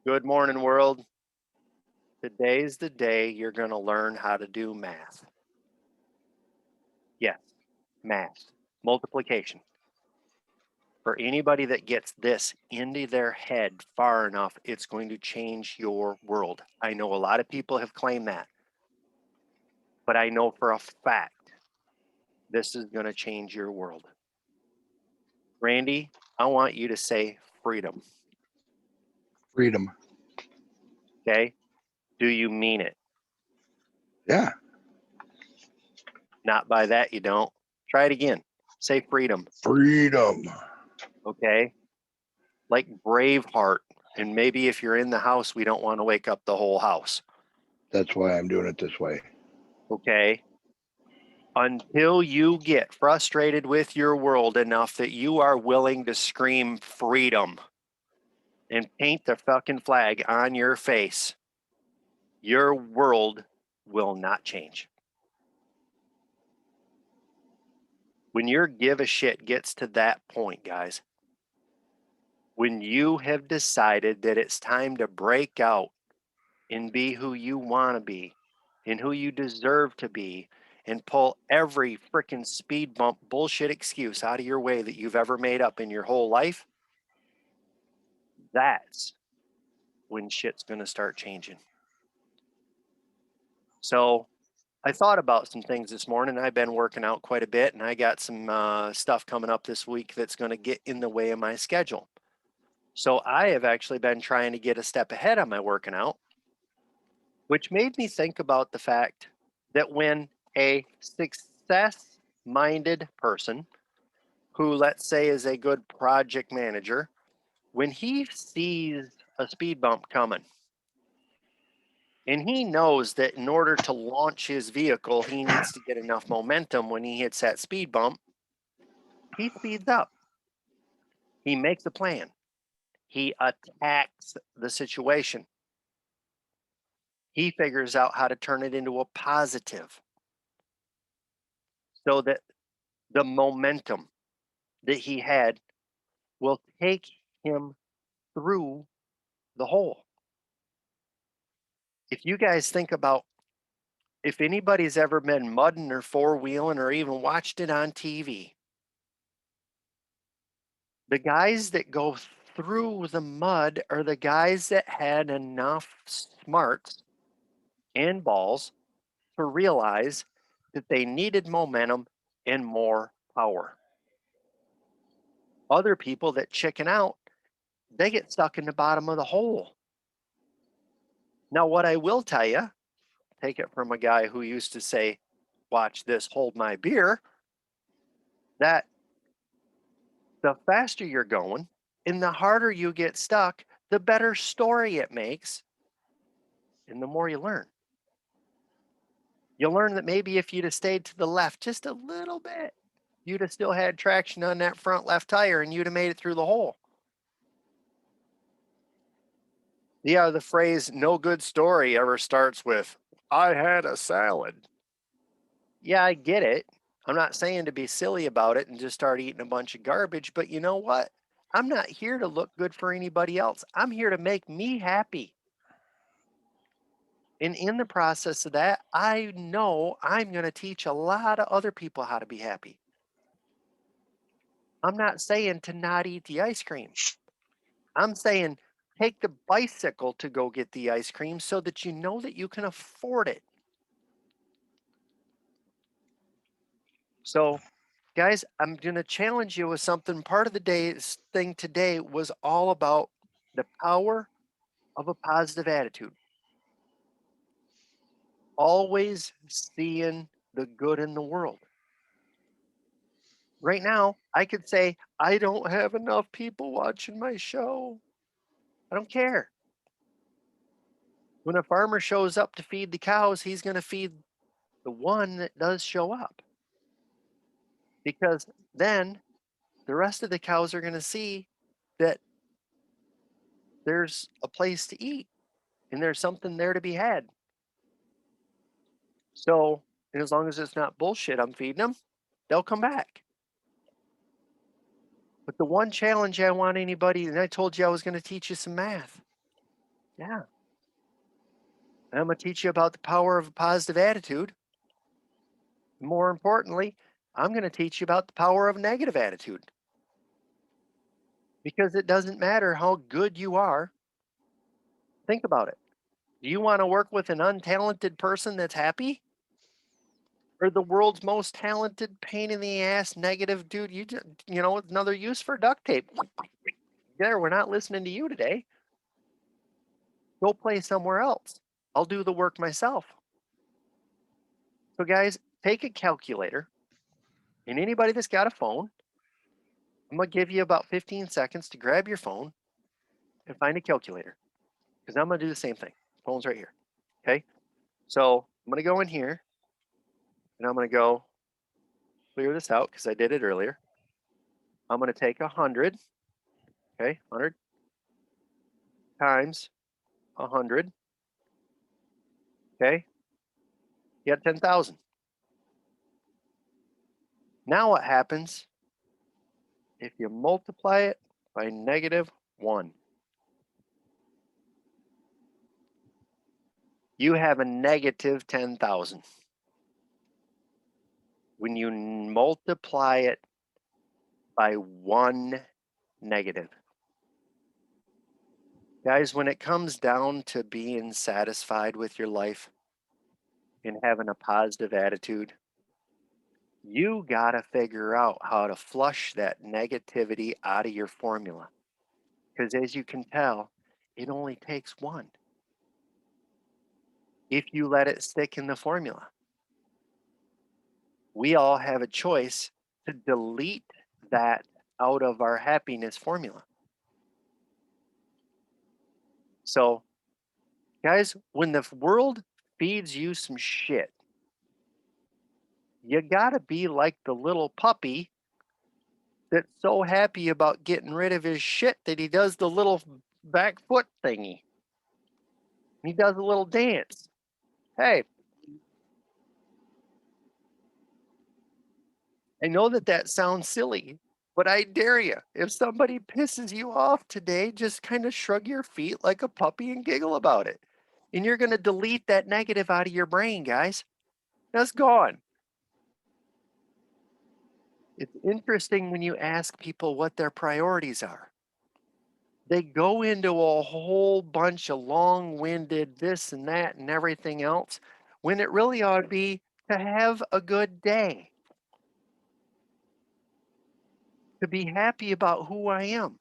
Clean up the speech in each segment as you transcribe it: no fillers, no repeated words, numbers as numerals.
Good morning, world. Today's the day you're going to learn how to do math. Yes, math, multiplication. For anybody that gets this into their head far enough, it's going to change your world. I know a lot of people have claimed that, but I know for a fact this is going to change your world. Randy, I want you to say freedom. Freedom. Okay? Do you mean it? Yeah. Not by that, you don't. Try it again. Say freedom. Freedom. Okay? Like Braveheart. And maybe if you're in the house, we don't want to wake up the whole house. That's why I'm doing it this way. Okay? Until you get frustrated with your world enough that you are willing to scream freedom and paint the fucking flag on your face, your world will not change. When your give a shit gets to that point, guys, when you have decided that it's time to break out and be who you want to be and who you deserve to be and pull every freaking speed bump bullshit excuse out of your way that you've ever made up in your whole life, that's when shit's going to start changing. So I thought about some things this morning. I've been working out quite a bit, and I got some stuff coming up this week that's going to get in the way of my schedule. So I have actually been trying to get a step ahead on my working out, which made me think about the fact that when a success minded person who, let's say, is a good project manager, when he sees a speed bump coming and he knows that in order to launch his vehicle, he needs to get enough momentum when he hits that speed bump, he speeds up. He makes a plan. He attacks the situation. He figures out how to turn it into a positive so that the momentum that he had will take him through the hole. If you guys think about if anybody's ever been mudding or four wheeling or even watched it on TV, the guys that go through the mud are the guys that had enough smarts and balls to realize that they needed momentum and more power. Other people that chicken out, they get stuck in the bottom of the hole. Now, what I will tell you, take it from a guy who used to say, watch this, hold my beer, that the faster you're going and the harder you get stuck, the better story it makes and the more you learn. You'll learn that maybe if you'd have stayed to the left just a little bit, you'd have still had traction on that front left tire and you'd have made it through the hole. Yeah, the phrase no good story ever starts with, I had a salad. Yeah, I get it. I'm not saying to be silly about it and just start eating a bunch of garbage, but you know what? I'm not here to look good for anybody else. I'm here to make me happy. And in the process of that, I know I'm going to teach a lot of other people how to be happy. I'm not saying to not eat the ice cream. I'm saying take the bicycle to go get the ice cream so that you know that you can afford it. So, guys, I'm going to challenge you with something. Part of the day's thing today was all about the power of a positive attitude. Always seeing the good in the world. Right now, I could say, I don't have enough people watching my show. I don't care. When a farmer shows up to feed the cows, he's going to feed the one that does show up. Because then the rest of the cows are going to see that there's a place to eat and there's something there to be had. So, as long as it's not bullshit I'm feeding them, they'll come back. But the one challenge I want anybody, and I told you I was going to teach you some math. Yeah. And I'm going to teach you about the power of a positive attitude. More importantly, I'm going to teach you about the power of a negative attitude because it doesn't matter how good you are. Think about it. Do you want to work with an untalented person that's happy or the world's most talented pain in the ass negative dude? Another use for duct tape. There, we're not listening to you today. Go play somewhere else. I'll do the work myself. So, guys, take a calculator, and anybody that's got a phone, I'm going to give you about 15 seconds to grab your phone and find a calculator because I'm going to do the same thing. Phone's right here. Okay. So, I'm going to go in here and I'm going to go clear this out because I did it earlier. I'm going to take 100. Okay. 100 times 100. Okay. You got 10,000. Now, what happens if you multiply it by -1? You have a negative 10,000. When you multiply it by one negative. Guys, when it comes down to being satisfied with your life and having a positive attitude, you got to figure out how to flush that negativity out of your formula. Because as you can tell, it only takes one if you let it stick in the formula. We all have a choice to delete that out of our happiness formula. So, guys, when the world feeds you some shit, you got to be like the little puppy that's so happy about getting rid of his shit that he does the little back foot thingy. He does a little dance. Hey, I know that sounds silly, but I dare you. If somebody pisses you off today, just kind of shrug your feet like a puppy and giggle about it. And you're going to delete that negative out of your brain, guys. That's gone. It's interesting when you ask people what their priorities are. They go into a whole bunch of long-winded this and that and everything else when it really ought to be to have a good day, to be happy about who I am,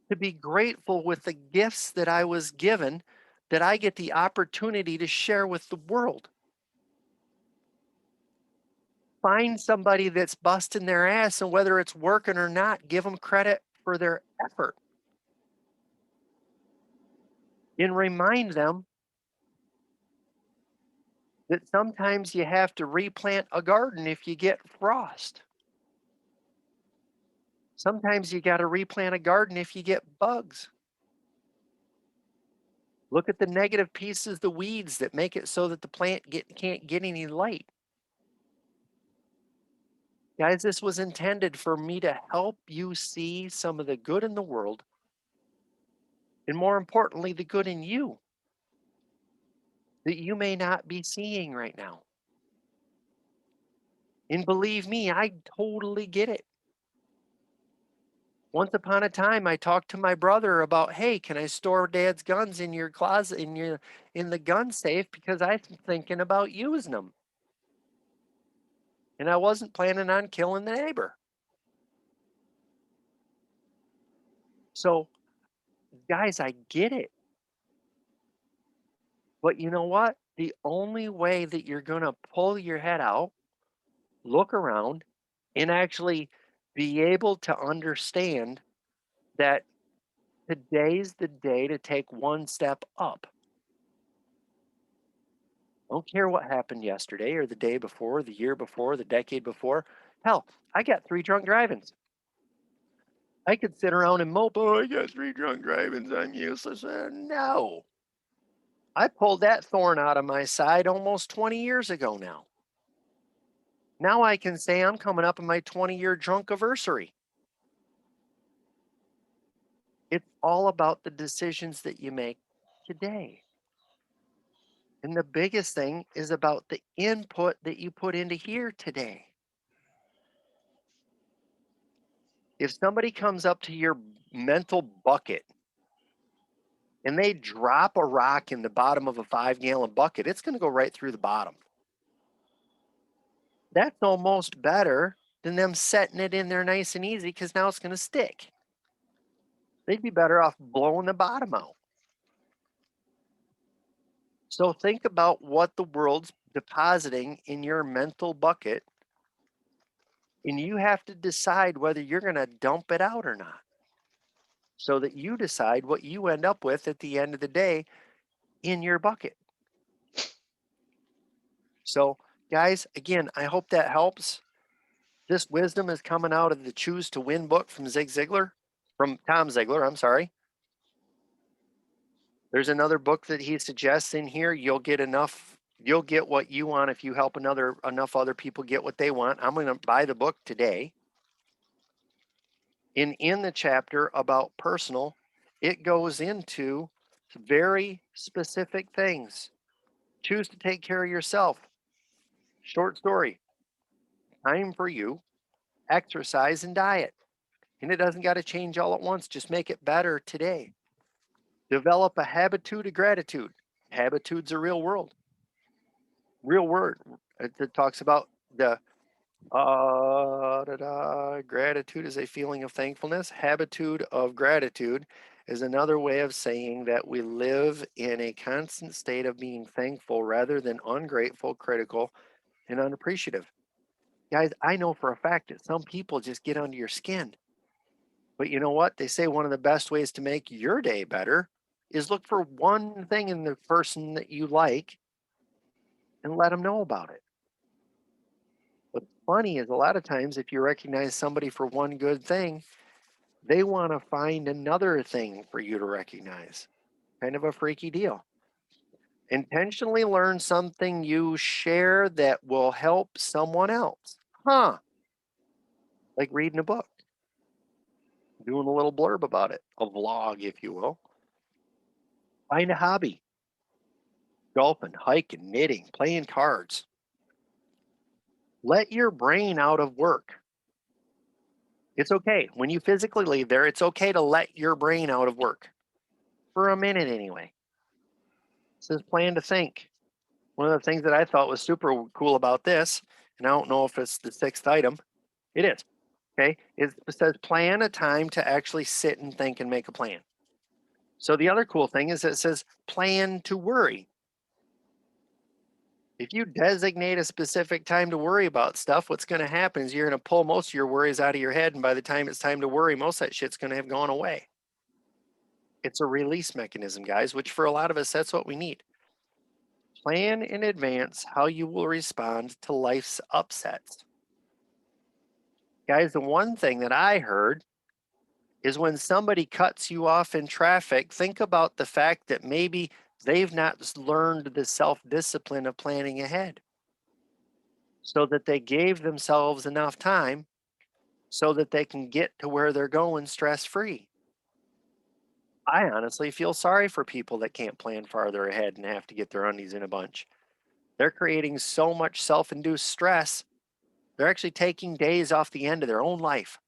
to be grateful with the gifts that I was given that I get the opportunity to share with the world. Find somebody that's busting their ass, and whether it's working or not, give them credit for their effort and remind them that sometimes you have to replant a garden if you get frost. Sometimes you got to replant a garden if you get bugs. Look at the negative pieces, the weeds that make it so that the plant can't get any light. Guys, this was intended for me to help you see some of the good in the world, and more importantly, the good in you that you may not be seeing right now. And believe me, I totally get it. Once upon a time, I talked to my brother about, hey, can I store dad's guns in your closet, in the gun safe, because I'm thinking about using them. And I wasn't planning on killing the neighbor. So, guys, I get it. But you know what? The only way that you're going to pull your head out, look around, and actually be able to understand that today's the day to take one step up. Don't care what happened yesterday or the day before, the year before, the decade before. Hell, I got 3 drunk drivings. I could sit around and mope, oh, I got 3 drunk drivings, I'm useless. No. I pulled that thorn out of my side almost 20 years ago now. Now I can say I'm coming up on my 20-year drunk anniversary. It's all about the decisions that you make today. And the biggest thing is about the input that you put into here today. If somebody comes up to your mental bucket and they drop a rock in the bottom of a 5 gallon bucket, it's going to go right through the bottom. That's almost better than them setting it in there nice and easy because now it's going to stick. They'd be better off blowing the bottom out. So think about what the world's depositing in your mental bucket, and you have to decide whether you're going to dump it out or not so that you decide what you end up with at the end of the day in your bucket. So, guys, again, I hope that helps. This wisdom is coming out of the Choose to Win book from Tom Zigler, I'm sorry. There's another book that he suggests in here. You'll get what you want if you help enough other people get what they want. I'm going to buy the book today. In the chapter about personal, it goes into very specific things. Choose to take care of yourself. Short story. Time for you, exercise and diet. And it doesn't got to change all at once. Just make it better today. Develop a habitude of gratitude. Habitude's a real word. It talks about the gratitude is a feeling of thankfulness. Habitude of gratitude is another way of saying that we live in a constant state of being thankful rather than ungrateful, critical, and unappreciative. Guys, I know for a fact that some people just get under your skin. But you know what? They say one of the best ways to make your day better is look for one thing in the person that you like and let them know about it. What's funny is a lot of times if you recognize somebody for one good thing, they want to find another thing for you to recognize. Kind of a freaky deal. Intentionally learn something you share that will help someone else. Huh. Like reading a book, doing a little blurb about it, a vlog, if you will. Find a hobby, golfing, hiking, knitting, playing cards. Let your brain out of work. It's okay. When you physically leave there, it's okay to let your brain out of work for a minute anyway. It says plan to think. One of the things that I thought was super cool about this, and I don't know if it's the sixth item, it is. Okay. It says plan a time to actually sit and think and make a plan. So the other cool thing is it says plan to worry. If you designate a specific time to worry about stuff, what's going to happen is you're going to pull most of your worries out of your head. And by the time it's time to worry, most of that shit's going to have gone away. It's a release mechanism, guys, which for a lot of us, that's what we need. Plan in advance how you will respond to life's upsets. Guys, the one thing that I heard is when somebody cuts you off in traffic, think about the fact that maybe they've not learned the self discipline of planning ahead so that they gave themselves enough time so that they can get to where they're going stress free. I honestly feel sorry for people that can't plan farther ahead and have to get their undies in a bunch. They're creating so much self induced stress, they're actually taking days off the end of their own life.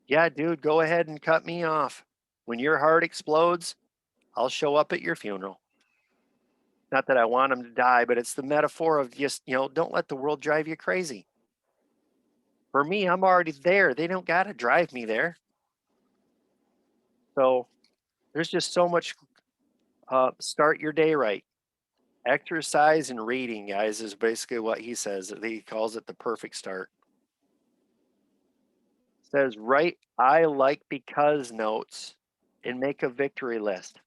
Yeah, dude, go ahead and cut me off. When your heart explodes, I'll show up at your funeral. Not that I want them to die, but it's the metaphor of just, don't let the world drive you crazy. For me, I'm already there. They don't got to drive me there. So there's just so much. Start your day right. Exercise and reading, guys, is basically what he says. He calls it the perfect start. Says, write I like because notes and make a victory list.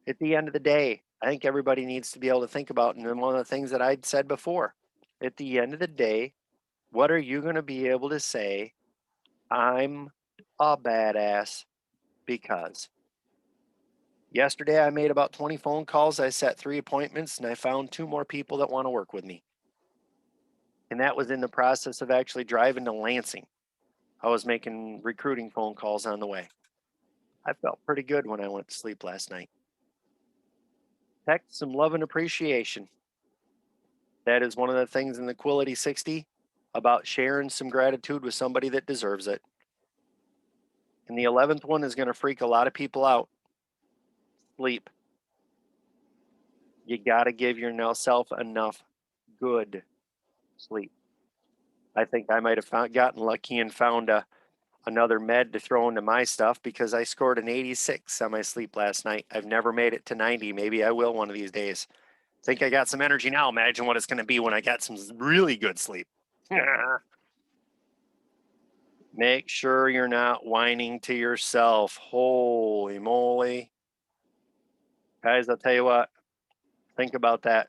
At the end of the day, I think everybody needs to be able to think about, and then one of the things that I'd said before, at the end of the day, what are you going to be able to say? I'm a badass because yesterday I made about 20 phone calls. I set 3 appointments and I found 2 more people that want to work with me. And that was in the process of actually driving to Lansing. I was making recruiting phone calls on the way. I felt pretty good when I went to sleep last night. Text some love and appreciation. That is one of the things in the Quality 60 about sharing some gratitude with somebody that deserves it. And the 11th one is going to freak a lot of people out. Sleep. You got to give yourself enough good sleep. I think I might have gotten lucky and found another med to throw into my stuff because I scored an 86 on my sleep last night. I've never made it to 90. Maybe I will one of these days. Think I got some energy now. Imagine what it's going to be when I got some really good sleep. Make sure you're not whining to yourself. Holy moly. Guys, I'll tell you what, think about that.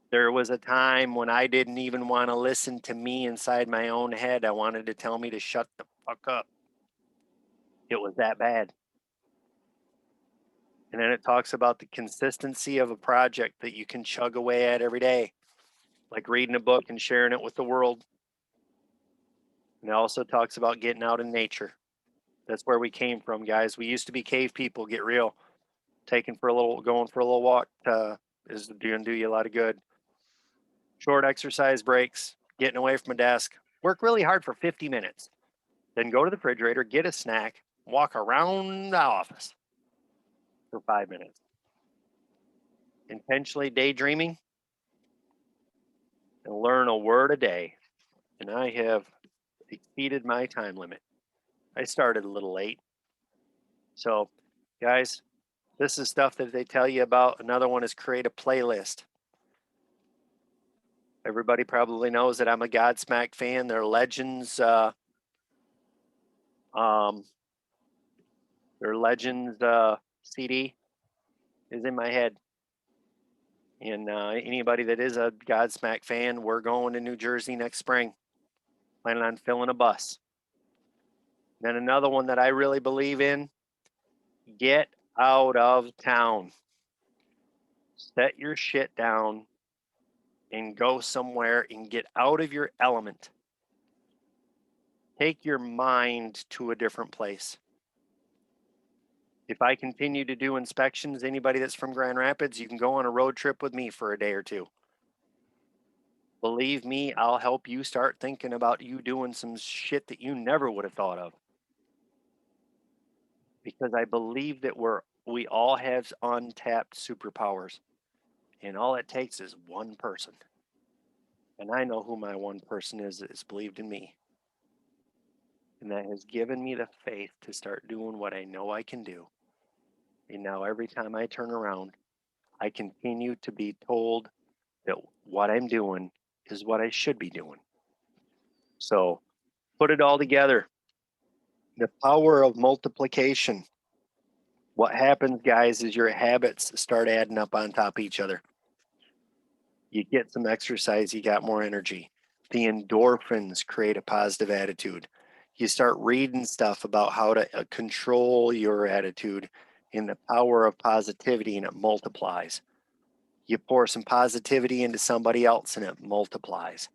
There was a time when I didn't even want to listen to me inside my own head. I wanted to tell me to shut the fuck up. It was that bad. And then it talks about the consistency of a project that you can chug away at every day, like reading a book and sharing it with the world. And it also talks about getting out in nature. That's where we came from, guys. We used to be cave people. Get real. Going for a little walk is going to do you a lot of good. Short exercise breaks, getting away from a desk. Work really hard for 50 minutes. Then go to the refrigerator, get a snack, walk around the office for 5 minutes. Intentionally daydreaming and learn a word a day. And I have exceeded my time limit. I started a little late. So, guys, this is stuff that they tell you about. Another one is create a playlist. Everybody probably knows that I'm a Godsmack fan. Their Legends, their Legends CD is in my head. And anybody that is a Godsmack fan, we're going to New Jersey next spring. Planning on filling a bus. Then another one that I really believe in, get out of town. Set your shit down and go somewhere and get out of your element. Take your mind to a different place. If I continue to do inspections, anybody that's from Grand Rapids, you can go on a road trip with me for a day or two. Believe me, I'll help you start thinking about you doing some shit that you never would have thought of. Because I believe that we all have untapped superpowers. And all it takes is one person. And I know who my one person is that has believed in me. And that has given me the faith to start doing what I know I can do. And now every time I turn around, I continue to be told that what I'm doing is what I should be doing. So put it all together. The power of multiplication. What happens, guys, is your habits start adding up on top of each other. You get some exercise, you got more energy. The endorphins create a positive attitude. You start reading stuff about how to control your attitude and the power of positivity, and it multiplies. You pour some positivity into somebody else and it multiplies.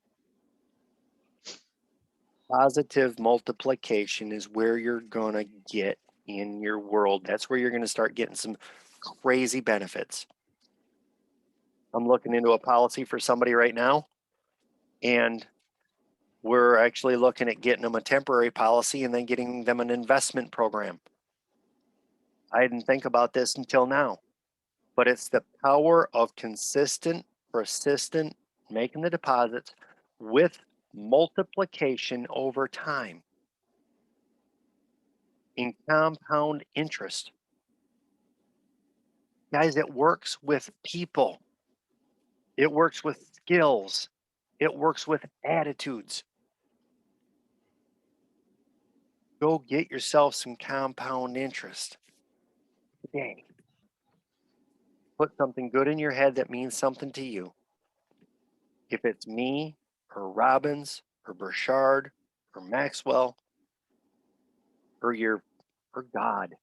Positive multiplication is where you're going to get in your world. That's where you're going to start getting some crazy benefits. I'm looking into a policy for somebody right now, and we're actually looking at getting them a temporary policy and then getting them an investment program. I didn't think about this until now, but it's the power of consistent, persistent, making the deposits with multiplication over time in compound interest. Guys, it works with people. It works with skills. It works with attitudes. Go get yourself some compound interest today. Put something good in your head that means something to you. If it's me or Robbins or Burchard or Maxwell or God.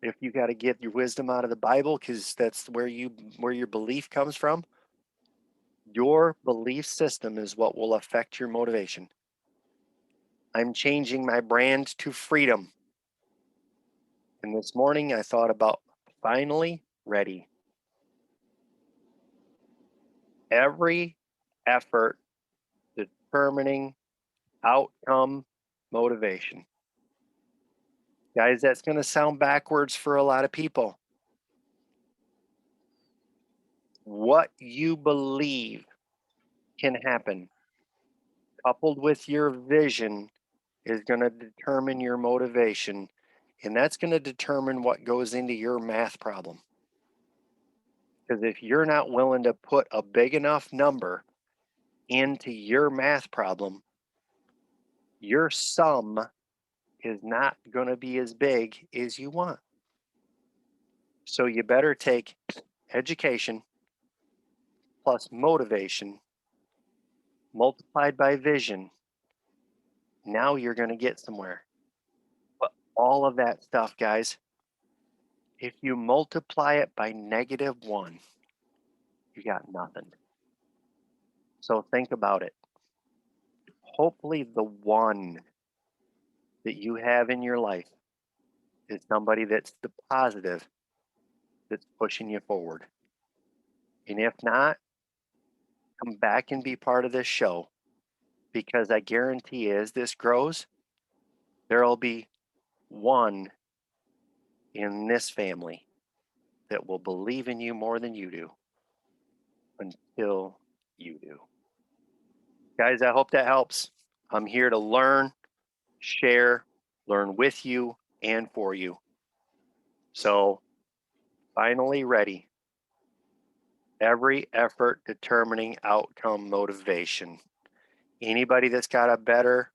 If you got to get your wisdom out of the Bible because that's where your belief comes from, your belief system is what will affect your motivation. I'm changing my brand to freedom. And this morning I thought about finally ready. Every effort determining outcome motivation. Guys, that's going to sound backwards for a lot of people. What you believe can happen, coupled with your vision, is going to determine your motivation. And that's going to determine what goes into your math problem. Because if you're not willing to put a big enough number into your math problem, your sum is not going to be as big as you want. So you better take education plus motivation multiplied by vision. Now you're going to get somewhere. But all of that stuff, guys, if you multiply it by -1, you got nothing. So think about it. Hopefully, the one that you have in your life is somebody that's the positive that's pushing you forward. And if not, come back and be part of this show, because I guarantee as this grows, there'll be one in this family that will believe in you more than you do until you do. Guys, I hope that helps. I'm here to learn, share, learn with you and for you. So, finally ready. Every effort determining outcome motivation. Anybody that's got a better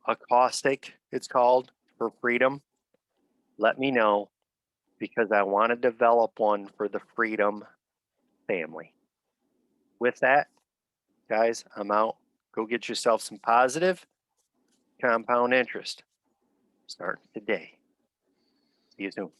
acrostic, it's called, for freedom, let me know, because I want to develop one for the freedom family. With that, guys, I'm out. Go get yourself some positive compound interest starting today. See you soon.